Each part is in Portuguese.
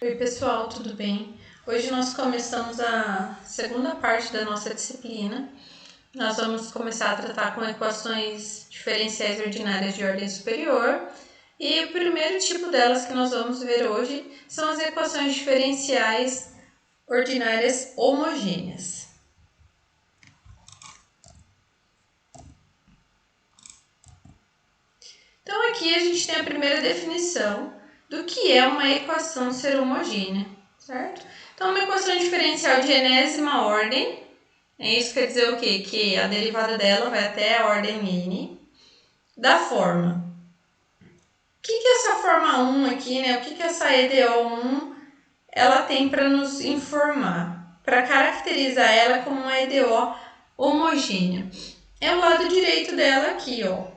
Oi pessoal, tudo bem? Hoje nós começamos a segunda parte da nossa disciplina. Nós vamos começar a tratar com equações diferenciais ordinárias de ordem superior. E o primeiro tipo delas que nós vamos ver hoje são as equações diferenciais ordinárias homogêneas. Então aqui a gente tem a primeira definição do que é uma equação ser homogênea, certo? Então, uma equação diferencial de enésima ordem, isso quer dizer o quê? Que a derivada dela vai até a ordem n, da forma. O que é essa forma 1 aqui, né? O que essa EDO1 ela tem para nos informar? Para caracterizar ela como uma EDO homogênea. É o lado direito dela aqui, ó.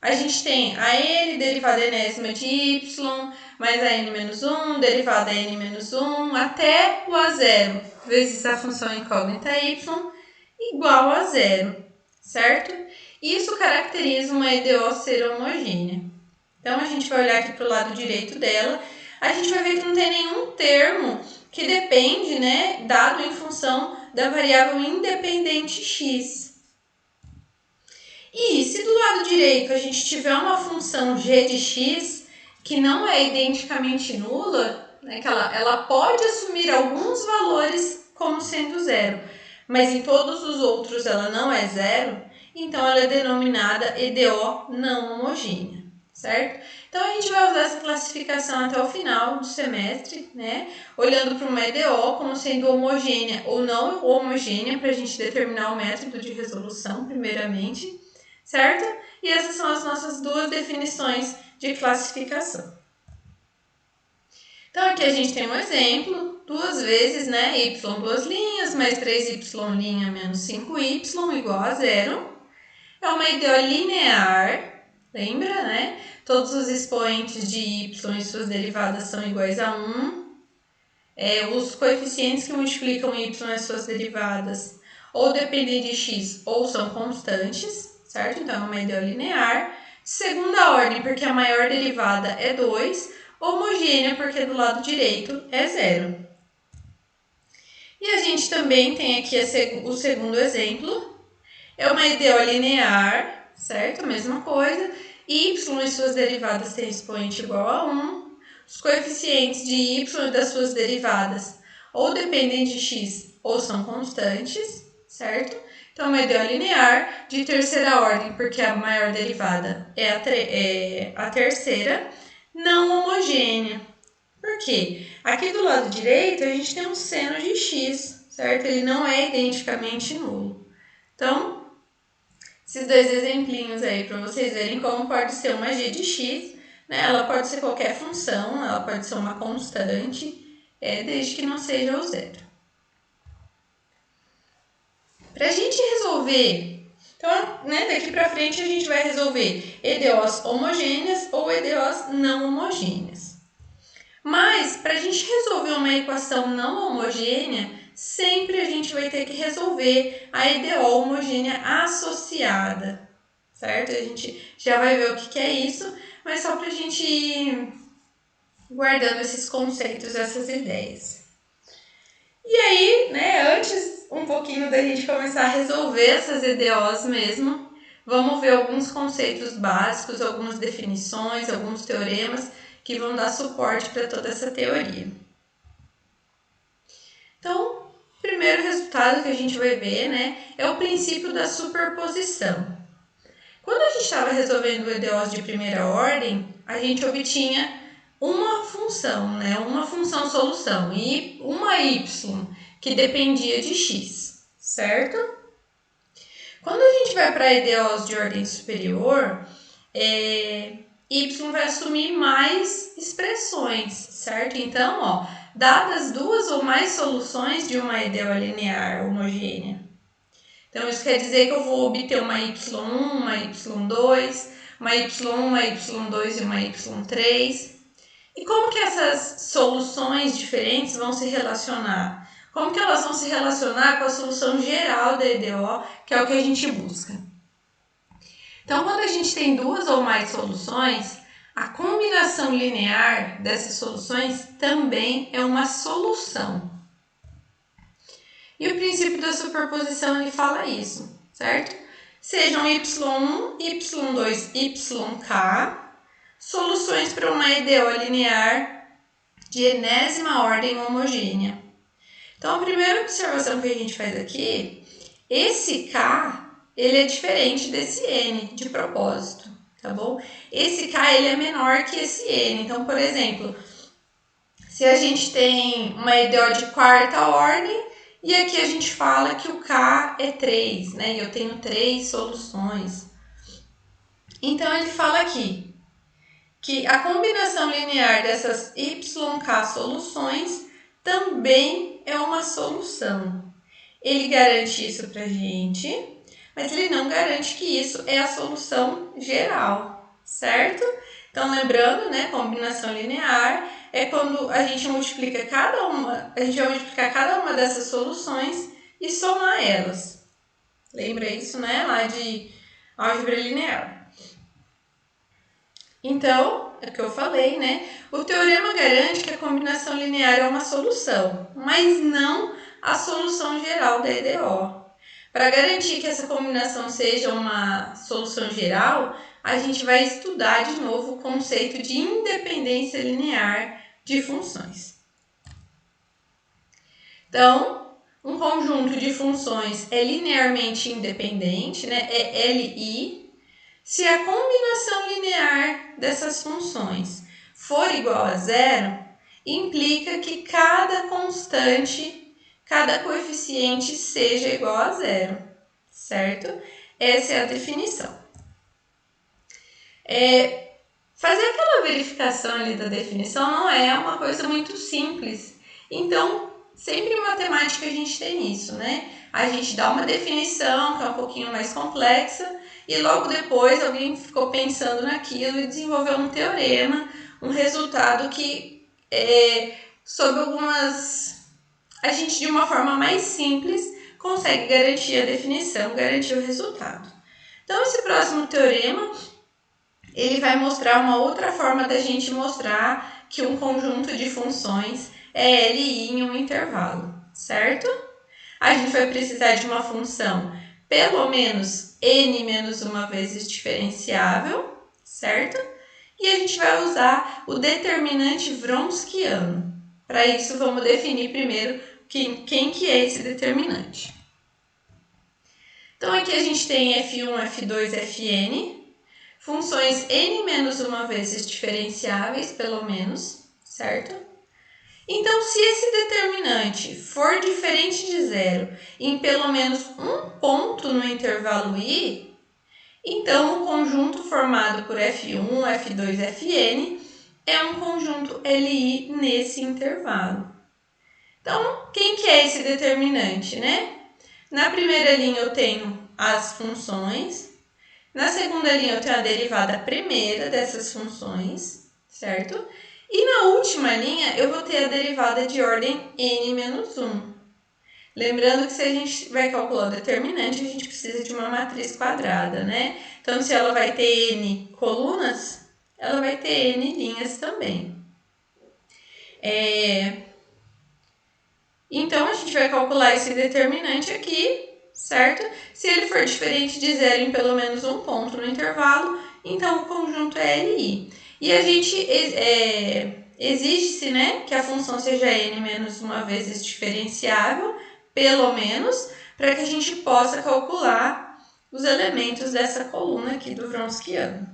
A gente tem a n derivada enésima de y, mais a n-1, derivada n-1, até o a zero, vezes a função incógnita y, igual a zero, certo? Isso caracteriza uma EDO ser homogênea. Então, a gente vai olhar aqui para o lado direito dela, a gente vai ver que não tem nenhum termo que depende, né, dado em função da variável independente x. E se do lado direito a gente tiver uma função g de x que não é identicamente nula, né, que ela pode assumir alguns valores como sendo zero, mas em todos os outros ela não é zero, então ela é denominada EDO não homogênea, certo? Então a gente vai usar essa classificação até o final do semestre, né? Olhando para uma EDO como sendo homogênea ou não homogênea, para a gente determinar o método de resolução, primeiramente. Certo? E essas são as nossas duas definições de classificação. Então, aqui a gente tem um exemplo, duas vezes, né, y duas linhas, mais 3y' menos 5y igual a zero. É uma EDO linear, lembra, né? Todos os expoentes de y e suas derivadas são iguais a 1. Os coeficientes que multiplicam y e suas derivadas ou dependem de x ou são constantes, certo? Então, é uma EDO linear. Segunda ordem, porque a maior derivada é 2. Homogênea, porque do lado direito é 0. E a gente também tem aqui o segundo exemplo. É uma EDO linear, certo? A mesma coisa. Y e suas derivadas têm expoente igual a 1. Os coeficientes de y e das suas derivadas ou dependem de x ou são constantes, certo? Então, uma EDO linear de terceira ordem, porque a maior derivada é a terceira, não homogênea. Por quê? Aqui do lado direito, a gente tem um seno de x, certo? Ele não é identicamente nulo. Então, esses dois exemplinhos aí para vocês verem como pode ser uma g de x, né? Ela pode ser qualquer função, ela pode ser uma constante, desde que não seja o zero. Para a gente resolver, então, né, daqui para frente a gente vai resolver EDOs homogêneas ou EDOs não homogêneas. Mas, para a gente resolver uma equação não homogênea, sempre a gente vai ter que resolver a EDO homogênea associada, certo? A gente já vai ver o que é isso, mas só para a gente ir guardando esses conceitos, essas ideias. E aí, né, antes um pouquinho da gente começar a resolver essas EDOs mesmo, vamos ver alguns conceitos básicos, algumas definições, alguns teoremas que vão dar suporte para toda essa teoria. Então, o primeiro resultado que a gente vai ver, né, é o princípio da superposição. Quando a gente estava resolvendo EDOs de primeira ordem, a gente obtinha uma função, né, uma função solução, e uma y que dependia de x, certo? Quando a gente vai para EDOs de ordem superior, y vai assumir mais expressões, certo? Então, ó, dadas duas ou mais soluções de uma EDO linear homogênea. Então, isso quer dizer que eu vou obter uma y1, uma y2, uma y1, uma y2 e uma y3. E como que essas soluções diferentes vão se relacionar? Como que elas vão se relacionar com a solução geral da EDO, que é o que a gente busca? Então, quando a gente tem duas ou mais soluções, A combinação linear dessas soluções também é uma solução. E o princípio da superposição ele fala isso, certo? Sejam y1, y2, yk, soluções para uma EDO linear de enésima ordem homogênea. Então, a primeira observação que a gente faz aqui, esse K, ele é diferente desse N, de propósito, tá bom? Esse K, ele é menor que esse N. Então, por exemplo, se a gente tem uma EDO de quarta ordem, e aqui a gente fala que o K é 3, né? E eu tenho 3 soluções. Então, ele fala aqui que a combinação linear dessas YK soluções também é uma solução. Ele garante isso pra gente, mas ele não garante que isso é a solução geral, certo? Então, lembrando, né, combinação linear é quando a gente multiplica a gente vai multiplicar cada uma dessas soluções e somar elas. Lembra isso, né, lá de álgebra linear. Então, é o que eu falei, né? O teorema garante que a combinação linear é uma solução, mas não a solução geral da EDO. Para garantir que essa combinação seja uma solução geral, a gente vai estudar de novo o conceito de independência linear de funções. Então, um conjunto de funções é linearmente independente, né? É LI, se a combinação linear dessas funções for igual a zero, implica que cada constante, cada coeficiente seja igual a zero, certo? Essa é a definição. Fazer aquela verificação ali da definição não é uma coisa muito simples. Então, sempre em matemática a gente tem isso, né? A gente dá uma definição que é um pouquinho mais complexa e logo depois alguém ficou pensando naquilo e desenvolveu um teorema, um resultado que, sob algumas... a gente, de uma forma mais simples, consegue garantir a definição, garantir o resultado. Então, esse próximo teorema, ele vai mostrar uma outra forma da gente mostrar que um conjunto de funções é LI em um intervalo, certo? A gente vai precisar de uma função pelo menos n menos uma vezes diferenciável, certo? E a gente vai usar o determinante Wronskiano. Para isso, vamos definir primeiro quem que é esse determinante. Então, aqui a gente tem f1, f2, fn, funções n menos uma vezes diferenciáveis, pelo menos, certo? Então, se esse determinante for diferente de zero em pelo menos um ponto no intervalo i, então o conjunto formado por f1, f2, fn é um conjunto LI nesse intervalo. Então, quem que é esse determinante, né? Na primeira linha eu tenho as funções, na segunda linha eu tenho a derivada primeira dessas funções, certo? E na última linha, eu vou ter a derivada de ordem n menos 1. Lembrando que se a gente vai calcular o determinante, a gente precisa de uma matriz quadrada, né? Então, se ela vai ter n colunas, ela vai ter n linhas também. Então, a gente vai calcular esse determinante aqui, certo? Se ele for diferente de zero em pelo menos um ponto no intervalo, então o conjunto é LI. E a gente exige-se, né, que a função seja n menos uma vezes diferenciável, pelo menos, para que a gente possa calcular os elementos dessa coluna aqui do Wronskiano.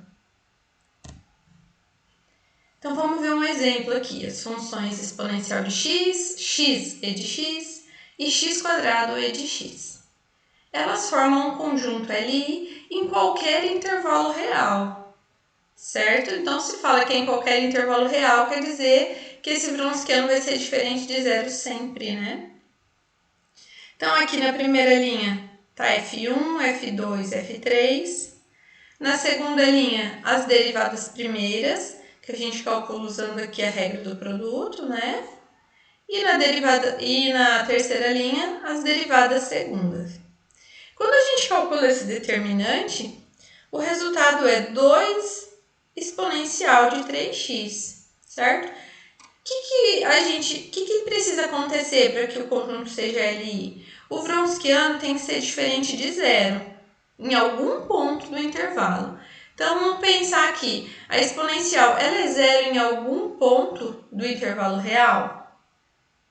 Então, vamos ver um exemplo aqui. As funções exponencial de x, x e de x e x quadrado e de x. Elas formam um conjunto LI em qualquer intervalo real, certo? Então, se fala que é em qualquer intervalo real, quer dizer que esse Wronskiano vai ser diferente de zero sempre, né? Então, aqui na primeira linha está f1, f2, f3. Na segunda linha, as derivadas primeiras, que a gente calcula usando aqui a regra do produto, né? E na terceira linha, as derivadas segundas. Quando a gente calcula esse determinante, o resultado é 2 exponencial de 3x, certo? O que precisa acontecer para que o conjunto seja LI? O Wronskiano tem que ser diferente de zero, em algum ponto do intervalo. Então, vamos pensar aqui, a exponencial, ela é zero em algum ponto do intervalo real?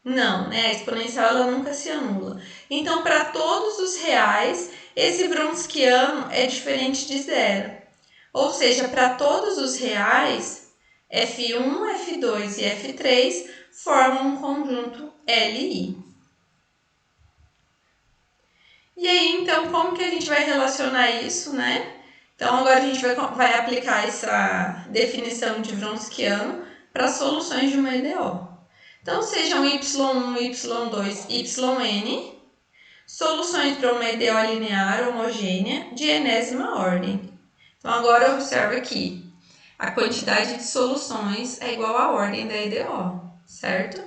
Não, né? A exponencial ela nunca se anula. Então, para todos os reais, esse Wronskiano é diferente de zero. Ou seja, para todos os reais, F1, F2 e F3 formam um conjunto LI. E aí, então, como que a gente vai relacionar isso, né? Então, agora a gente vai aplicar essa definição de Wronskiano para soluções de uma EDO. Então, sejam y1, y2, yn, soluções para uma EDO linear homogênea de enésima ordem. Então, agora observa aqui, a quantidade de soluções é igual à ordem da EDO, certo?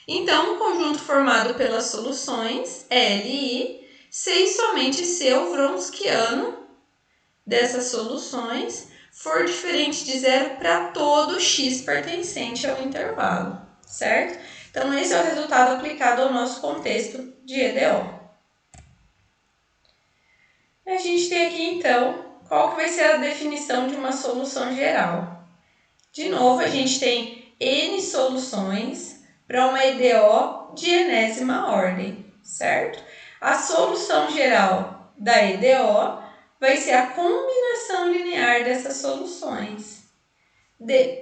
Então, o conjunto formado pelas soluções LI, se e somente se o Wronskiano dessas soluções for diferente de zero para todo x pertencente ao intervalo, certo? Então, esse é o resultado aplicado ao nosso contexto de EDO. A gente tem aqui, então, qual que vai ser a definição de uma solução geral. De novo, a gente tem N soluções para uma EDO de enésima ordem, certo? A solução geral da EDO vai ser a combinação linear dessas soluções.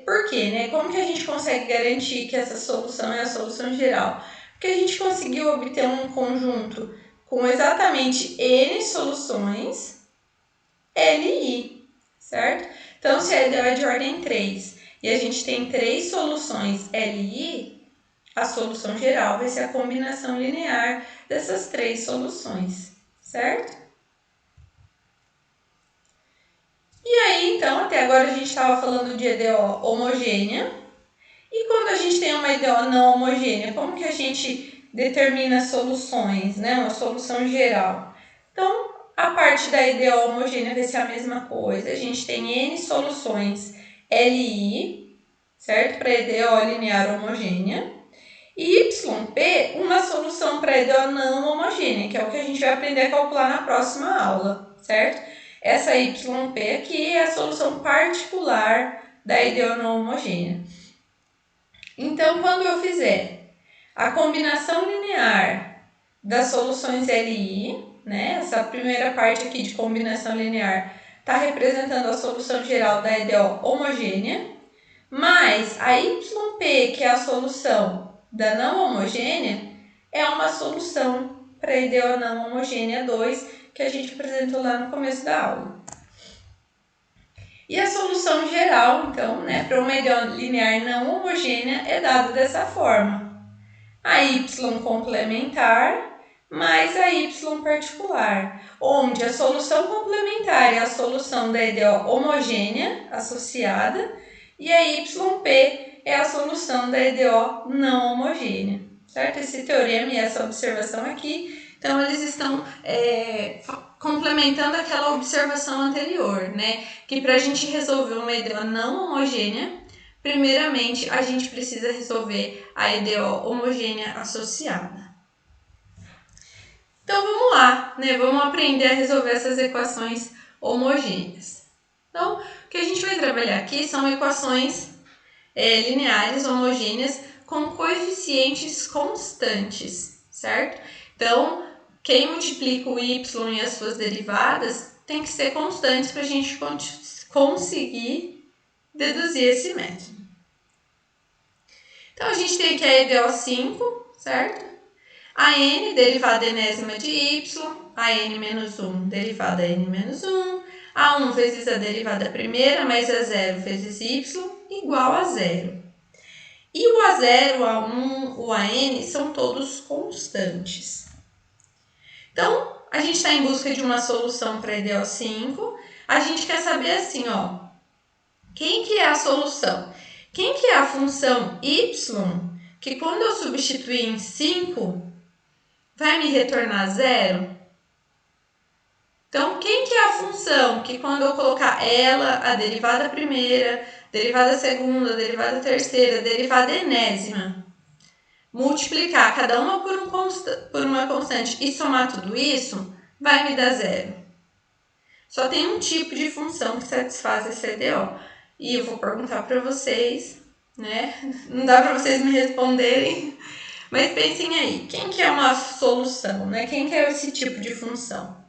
Por quê, né? Como que a gente consegue garantir que essa solução é a solução geral? Porque a gente conseguiu obter um conjunto com exatamente N soluções LI, certo? Então, se a EDO é de ordem 3 e a gente tem 3 soluções LI, a solução geral vai ser a combinação linear dessas 3 soluções, certo? E aí, então, até agora a gente estava falando de EDO homogênea. E quando a gente tem uma EDO não homogênea, como que a gente determina soluções, né? Uma solução geral. Então, a parte da EDO homogênea vai ser a mesma coisa. A gente tem N soluções LI, certo? Para EDO linear homogênea. E YP, uma solução para EDO não homogênea, que é o que a gente vai aprender a calcular na próxima aula, certo? Essa YP aqui é a solução particular da EDO não homogênea. Então, quando eu fizer a combinação linear das soluções LI, né, essa primeira parte aqui de combinação linear está representando a solução geral da EDO homogênea, mais a YP, que é a solução da não homogênea, é uma solução para a EDO não homogênea 2, que a gente apresentou lá no começo da aula. E a solução geral, então, né, para uma EDO linear não homogênea é dada dessa forma. A Y complementar mais a Y particular, onde a solução complementar é a solução da EDO homogênea associada e a YP é a solução da EDO não homogênea, certo? Esse teorema e essa observação aqui, então eles estão complementando aquela observação anterior, né? Que para a gente resolver uma EDO não homogênea, primeiramente a gente precisa resolver a EDO homogênea associada. Então vamos lá, né? Vamos aprender a resolver essas equações homogêneas. Então, o que a gente vai trabalhar aqui são equações lineares homogêneas com coeficientes constantes, certo? Então, quem multiplica o y e as suas derivadas tem que ser constantes para a gente conseguir deduzir esse método. Então, a gente tem aqui a EDO 5, certo? A n, derivada enésima de y, a n menos 1, derivada n menos 1, a 1 vezes a derivada primeira, mais a 0 vezes y, igual a 0. E o A0, o A1, o AN são todos constantes. Então, a gente está em busca de uma solução para EDO 5. A gente quer saber assim, ó, quem que é a solução? Quem que é a função y, que quando eu substituir em 5, vai me retornar 0? Então, quem que é a função que quando eu colocar ela, a derivada primeira, derivada segunda, derivada terceira, derivada enésima, multiplicar cada uma por uma constante e somar tudo isso, vai me dar zero. Só tem um tipo de função que satisfaz esse EDO. E eu vou perguntar para vocês, né? Não dá para vocês me responderem, mas pensem aí, quem que é uma solução, né? Quem que é esse tipo de função?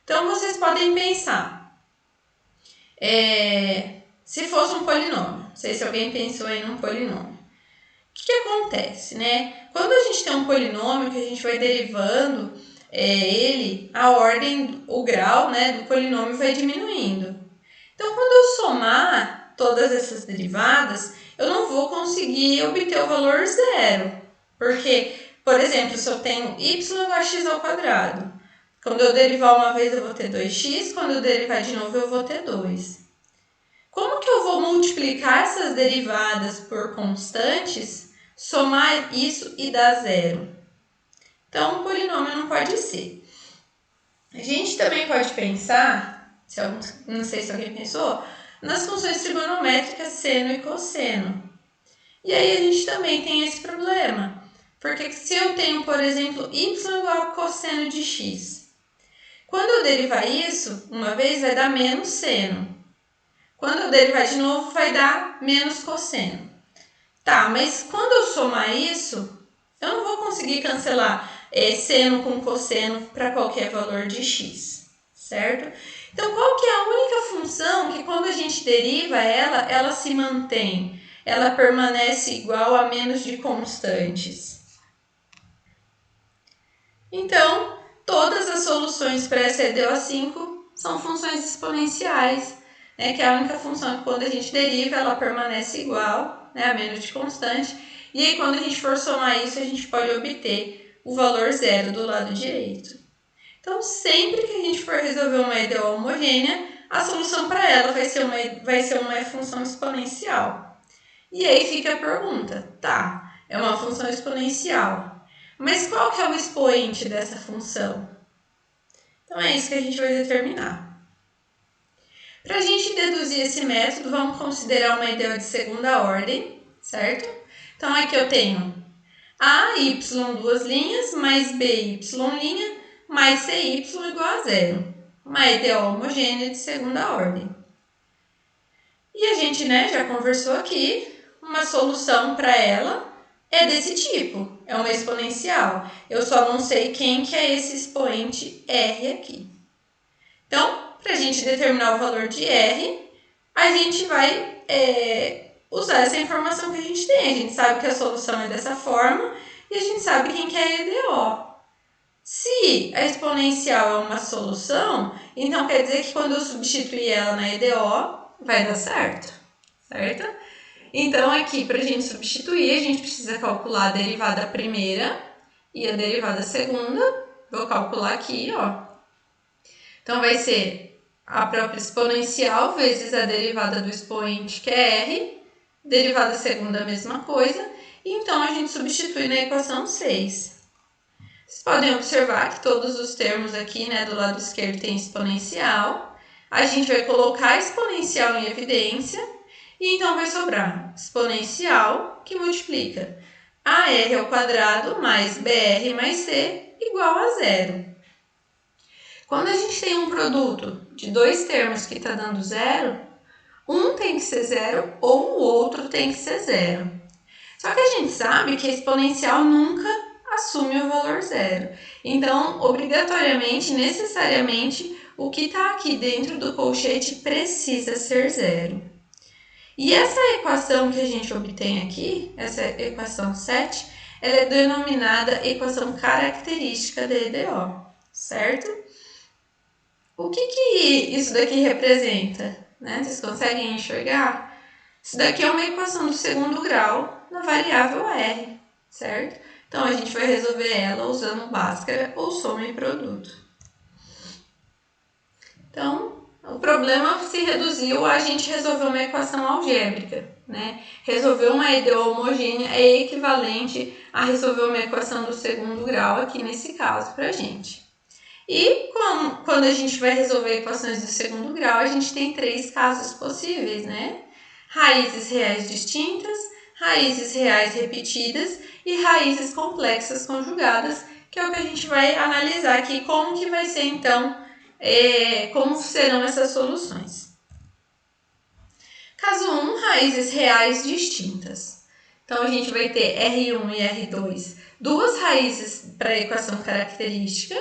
Então, vocês podem pensar, se fosse um polinômio, não sei se alguém pensou aí num polinômio. O que acontece, né? Quando a gente tem um polinômio que a gente vai derivando ele, a ordem, o grau, né, do polinômio vai diminuindo. Então, quando eu somar todas essas derivadas, eu não vou conseguir obter o valor zero. Porque, por exemplo, se eu tenho y igual a x ao quadrado, quando eu derivar uma vez eu vou ter 2x, quando eu derivar de novo eu vou ter 2. Como que eu vou multiplicar essas derivadas por constantes, somar isso e dar zero? Então, um polinômio não pode ser. A gente também pode pensar, não sei se alguém pensou, nas funções trigonométricas seno e cosseno. E aí a gente também tem esse problema. Porque se eu tenho, por exemplo, y igual a cosseno de x, quando eu derivar isso, uma vez vai dar menos seno. Quando eu derivar de novo, vai dar menos cosseno. Tá, mas quando eu somar isso, eu não vou conseguir cancelar seno com cosseno para qualquer valor de x, certo? Então, qual que é a única função que quando a gente deriva ela se mantém? Ela permanece igual a menos de constantes. Então, todas as soluções para essa EDO5 são funções exponenciais, né, que é a única função que quando a gente deriva, ela permanece igual, né, a menos de constante. E aí, quando a gente for somar isso, a gente pode obter o valor zero do lado direito. Então, sempre que a gente for resolver uma EDO homogênea, a solução para ela vai ser uma função exponencial. E aí fica a pergunta, tá, é uma função exponencial, mas qual que é o expoente dessa função? Então, é isso que a gente vai determinar. Para a gente deduzir esse método, vamos considerar uma EDO de segunda ordem, certo? Então, aqui eu tenho a, y, duas linhas, mais b, y, linha, mais cy igual a zero. Uma EDO homogênea de segunda ordem. E a gente, né, já conversou aqui, uma solução para ela é desse tipo, é uma exponencial. Eu só não sei quem que é esse expoente R aqui. Então, para a gente determinar o valor de R, a gente vai usar essa informação que a gente tem. A gente sabe que a solução é dessa forma e a gente sabe quem que é a EDO. Se a exponencial é uma solução, então quer dizer que quando eu substituir ela na EDO, vai dar certo, certo? Então, aqui, para a gente substituir, a gente precisa calcular a derivada primeira e a derivada segunda. Vou calcular aqui, ó. Então, vai ser a própria exponencial vezes a derivada do expoente, que é R. Derivada segunda, a mesma coisa. E, então, a gente substitui na equação 6. Vocês podem observar que todos os termos aqui, né, do lado esquerdo tem exponencial. A gente vai colocar a exponencial em evidência e então vai sobrar exponencial que multiplica AR ao quadrado mais BR mais C igual a zero. Quando a gente tem um produto de dois termos que está dando zero, um tem que ser zero ou o outro tem que ser zero. Só que a gente sabe que a exponencial nunca assume o valor zero. Então, obrigatoriamente, necessariamente, o que está aqui dentro do colchete precisa ser zero. E essa equação que a gente obtém aqui, essa equação 7, ela é denominada equação característica da EDO, certo? O que isso daqui representa? Né? Vocês conseguem enxergar? Isso daqui é uma equação do segundo grau na variável R, certo? Então, a gente vai resolver ela usando Bhaskara ou soma e produto. Então, o problema se reduziu a gente resolver uma equação algébrica, né? Resolver uma EDO homogênea é equivalente a resolver uma equação do segundo grau aqui nesse caso para a gente. E quando a gente vai resolver equações do segundo grau, a gente tem 3 casos possíveis, né? Raízes reais distintas, raízes reais repetidas e raízes complexas conjugadas, que é o que a gente vai analisar aqui, como que vai ser então, como serão essas soluções. Caso 1, raízes reais distintas. Então, a gente vai ter R1 e R2, duas raízes para a equação característica.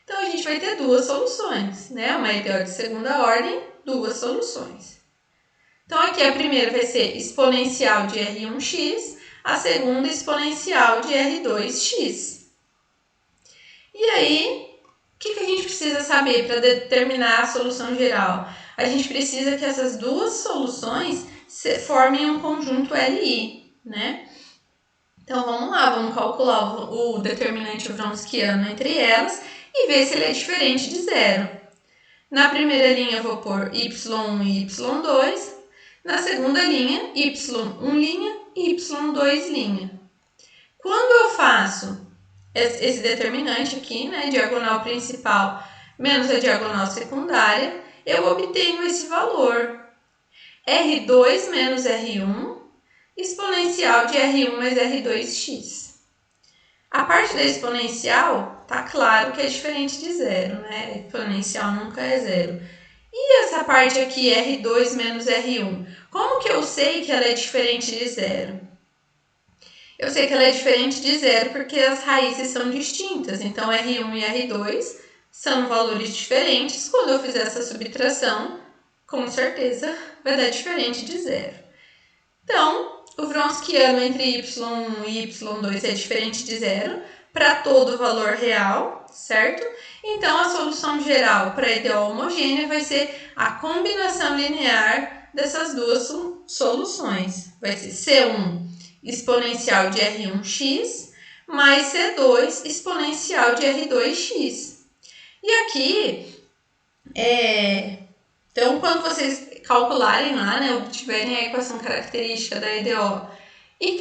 Então, a gente vai ter duas soluções, né? Uma EDO de segunda ordem, duas soluções. Então, aqui a primeira vai ser exponencial de R1x, a segunda exponencial de R2x. E aí, o que a gente precisa saber para determinar a solução geral? A gente precisa que essas duas soluções formem um conjunto LI, né? Então, vamos lá, vamos calcular o determinante wronskiano entre elas e ver se ele é diferente de zero. Na primeira linha, eu vou pôr y1 e y2. Na segunda linha, y1' e y2'. Quando eu faço esse determinante aqui, né, diagonal principal menos a diagonal secundária, eu obtenho esse valor. R2 menos R1, exponencial de R1 mais R2x. A parte da exponencial, tá claro que é diferente de zero, né? Exponencial nunca é zero. E essa parte aqui, R2 menos R1, como que eu sei que ela é diferente de zero? Eu sei que ela é diferente de zero porque as raízes são distintas. Então, R1 e R2 são valores diferentes. Quando eu fizer essa subtração, com certeza vai dar diferente de zero. Então, o wronskiano entre y1 e y2 é diferente de zero para todo valor real, certo? Então, a solução geral para a EDO homogênea vai ser a combinação linear dessas duas soluções. Vai ser C1 exponencial de R1x mais C2 exponencial de R2x. E aqui, então, quando vocês calcularem lá, né, obtiverem a equação característica da EDO e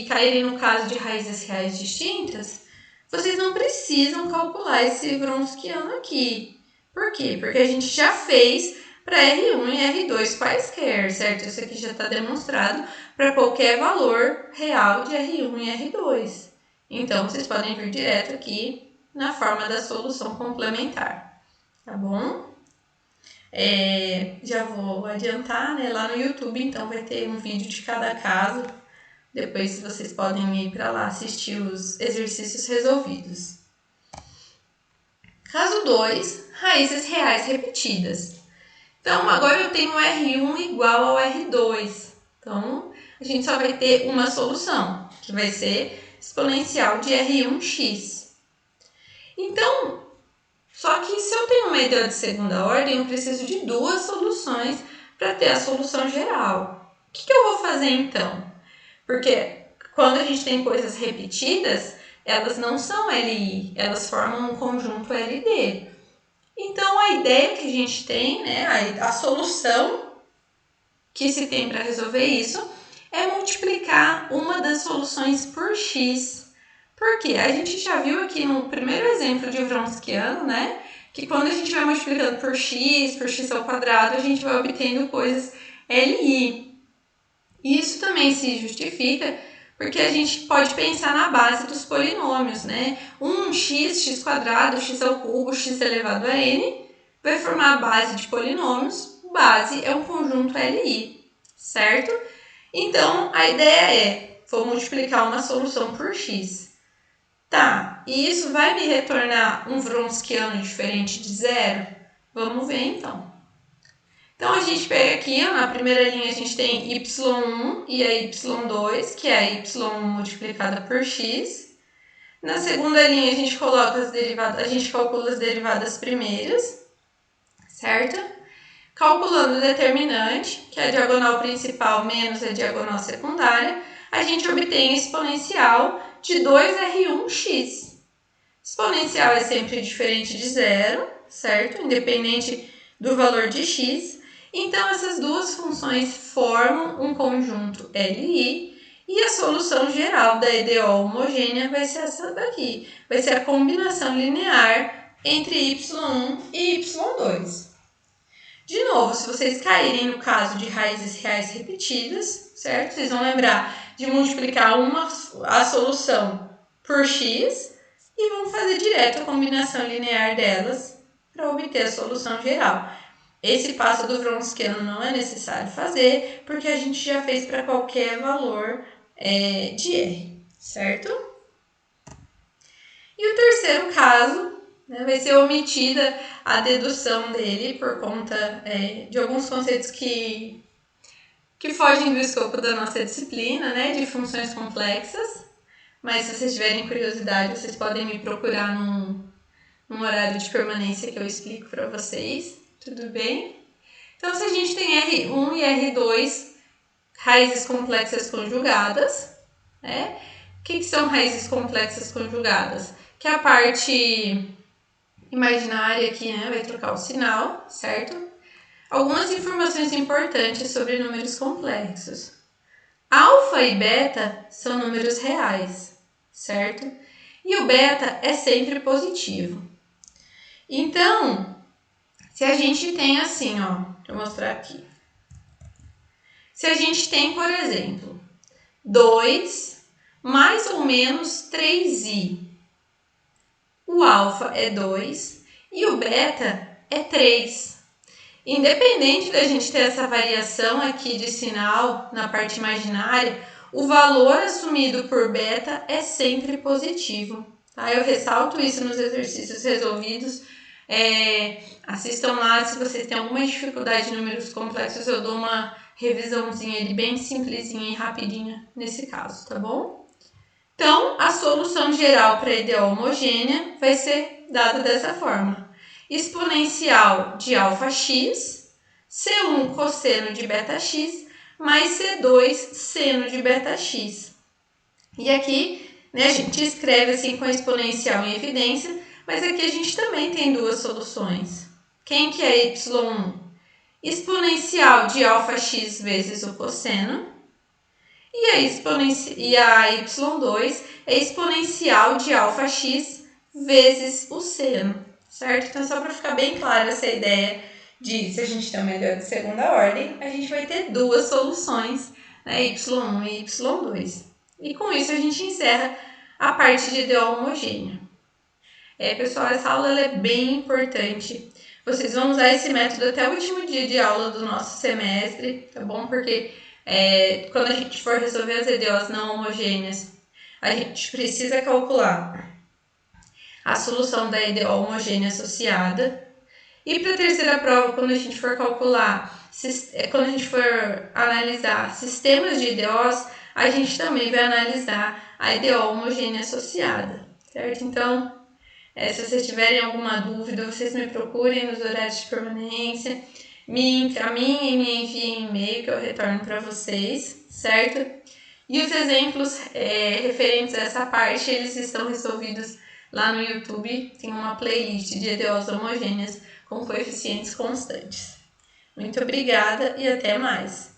caírem no caso de raízes reais distintas, vocês não precisam calcular esse wronskiano aqui. Por quê? Porque a gente já fez para R1 e R2 quaisquer, certo? Isso aqui já está demonstrado para qualquer valor real de R1 e R2. Então, vocês podem vir direto aqui na forma da solução complementar, tá bom? Já vou adiantar, né? Lá no YouTube, então, vai ter um vídeo de cada caso. Depois vocês podem ir para lá assistir os exercícios resolvidos. Caso 2, raízes reais repetidas. Então, agora eu tenho R1 igual ao R2. Então, a gente só vai ter uma solução, que vai ser exponencial de R1x. Então, só que se eu tenho uma EDO de segunda ordem, eu preciso de duas soluções para ter a solução geral. O que eu vou fazer então? Porque quando a gente tem coisas repetidas, elas não são LI, elas formam um conjunto LD. Então, a ideia que a gente tem, né, a solução que se tem para resolver isso, é multiplicar uma das soluções por x. Por quê? A gente já viu aqui no primeiro exemplo de wronskiano, né, que quando a gente vai multiplicando por x ao quadrado, a gente vai obtendo coisas LI. E isso também se justifica porque a gente pode pensar na base dos polinômios, né? X quadrado, x ao cubo, x elevado a n, vai formar a base de polinômios. Base é um conjunto LI, certo? Então, a ideia é, vou multiplicar uma solução por x. Tá, e isso vai me retornar um wronskiano diferente de zero? Vamos ver então. Então, a gente pega aqui, ó, na primeira linha a gente tem y1 e a y2, que é a y1 multiplicada por x. Na segunda linha a gente coloca as derivadas, a gente calcula as derivadas primeiras, certo? Calculando o determinante, que é a diagonal principal menos a diagonal secundária, a gente obtém a exponencial de 2R1x. Exponencial é sempre diferente de zero, certo? Independente do valor de x. Então, essas duas funções formam um conjunto LI e a solução geral da EDO homogênea vai ser essa daqui. Vai ser a combinação linear entre y1 e y2. De novo, se vocês caírem no caso de raízes reais repetidas, certo? Vocês vão lembrar de multiplicar a solução por x e vão fazer direto a combinação linear delas para obter a solução geral. Esse passo do Wronskiano não é necessário fazer, porque a gente já fez para qualquer valor de R, certo? E o terceiro caso, né, vai ser omitida a dedução dele por conta de alguns conceitos que fogem do escopo da nossa disciplina, né, de funções complexas. Mas se vocês tiverem curiosidade, vocês podem me procurar num horário de permanência que eu explico para vocês, tudo bem? Então, se a gente tem R1 e R2, raízes complexas conjugadas, né? O que são raízes complexas conjugadas? Que a parte imaginária aqui, né, vai trocar o sinal, certo? Algumas informações importantes sobre números complexos. Alfa e beta são números reais, certo? E o beta é sempre positivo. Então, se a gente tem assim, ó, deixa eu mostrar aqui. Se a gente tem, por exemplo, 2 mais ou menos 3i. O alfa é 2 e o beta é 3. Independente da gente ter essa variação aqui de sinal na parte imaginária, o valor assumido por beta é sempre positivo. Tá? Eu ressalto isso nos exercícios resolvidos. Assistam lá, se vocês têm alguma dificuldade em números complexos, eu dou uma revisãozinha ali bem simplesinha e rapidinha nesse caso, tá bom? Então, a solução geral para a ideal homogênea vai ser dada dessa forma. Exponencial de alfa x, C1 cosseno de beta x, mais C2 seno de beta x. E aqui, né, a gente escreve assim com a exponencial em evidência, mas aqui a gente também tem duas soluções. Quem que é y1? Exponencial de alfa x vezes o cosseno. E a y2 é exponencial de alfa x vezes o seno, certo? Então, só para ficar bem clara essa ideia de se a gente tem uma ideia de segunda ordem, a gente vai ter duas soluções, né, y1 e y2. E com isso a gente encerra a parte de ideal homogênea. Pessoal, essa aula ela é bem importante. Vocês vão usar esse método até o último dia de aula do nosso semestre, tá bom? Porque quando a gente for resolver as EDOs não homogêneas, a gente precisa calcular a solução da EDO homogênea associada. E para a terceira prova, quando a gente for calcular, quando a gente for analisar sistemas de EDOs, a gente também vai analisar a EDO homogênea associada, certo? Então, se vocês tiverem alguma dúvida, vocês me procurem nos horários de permanência, me encaminhem e me enviem e-mail que eu retorno para vocês, certo? E os exemplos referentes a essa parte, eles estão resolvidos lá no YouTube, tem uma playlist de EDOs homogêneas com coeficientes constantes. Muito obrigada e até mais!